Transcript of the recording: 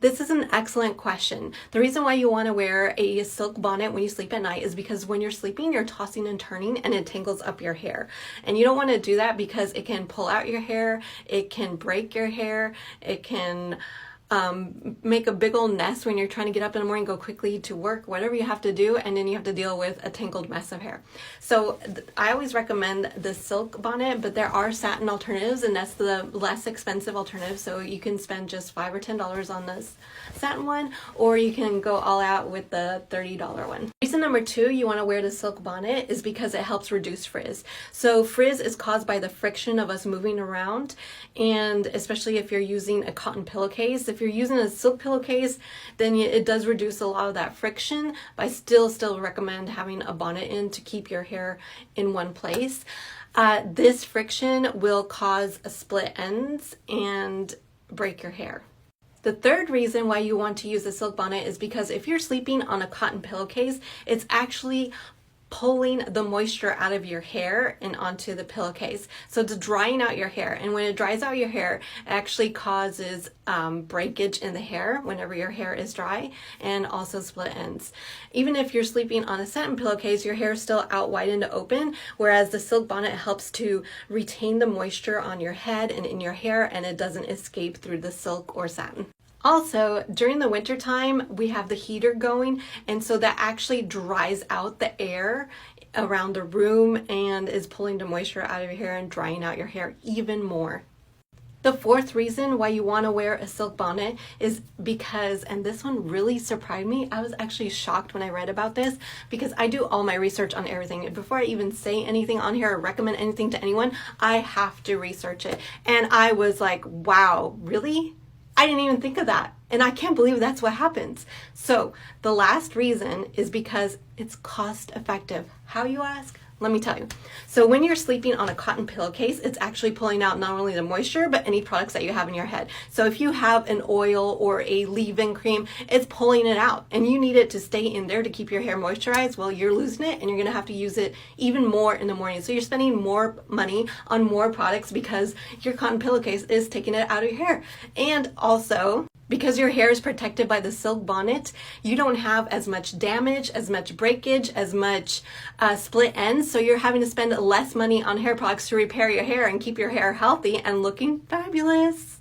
This is an excellent question. The reason why you want to wear a silk bonnet when you sleep at night is because when you're sleeping, you're tossing and turning and it tangles up your hair. And you don't want to do that because it can pull out your hair, it can break your hair, it can make a big old nest when you're trying to get up in the morning, go quickly to work, whatever you have to do, and then you have to deal with a tangled mess of hair. So I always recommend the silk bonnet, but there are satin alternatives, and that's the less expensive alternative. So you can spend just $5 or $10 on this satin one, or you can go all out with the $30 one. Reason number 2 you want to wear the silk bonnet is because it helps reduce frizz. So frizz is caused by the friction of us moving around, and especially if you're using a cotton pillowcase. If you're using a silk pillowcase, then it does reduce a lot of that friction, but I still recommend having a bonnet in to keep your hair in one place. This friction will cause split ends and break your hair. The third reason why you want to use a silk bonnet is because if you're sleeping on a cotton pillowcase, it's actually pulling the moisture out of your hair and onto the pillowcase. So it's drying out your hair, and when it dries out your hair, it actually causes breakage in the hair whenever your hair is dry, and also split ends. Even if you're sleeping on a satin pillowcase, your hair is still out wide and open, whereas the silk bonnet helps to retain the moisture on your head and in your hair, and it doesn't escape through the silk or satin. Also, during the winter time, we have the heater going, and so that actually dries out the air around the room and is pulling the moisture out of your hair and drying out your hair even more. The fourth reason why you want to wear a silk bonnet is because, and this one really surprised me, I was actually shocked when I read about this, because I do all my research on everything. Before I even say anything on here or recommend anything to anyone, I have to research it. And I was like, wow, really? I didn't even think of that. And I can't believe that's what happens. So the last reason is because it's cost effective. How, you ask? Let me tell you. So when you're sleeping on a cotton pillowcase, it's actually pulling out not only the moisture, but any products that you have in your head. So if you have an oil or a leave-in cream, it's pulling it out, and you need it to stay in there to keep your hair moisturized. Well, you're losing it, and you're gonna have to use it even more in the morning. So you're spending more money on more products because your cotton pillowcase is taking it out of your hair. And also, because your hair is protected by the silk bonnet, you don't have as much damage, as much breakage, as much split ends, so you're having to spend less money on hair products to repair your hair and keep your hair healthy and looking fabulous.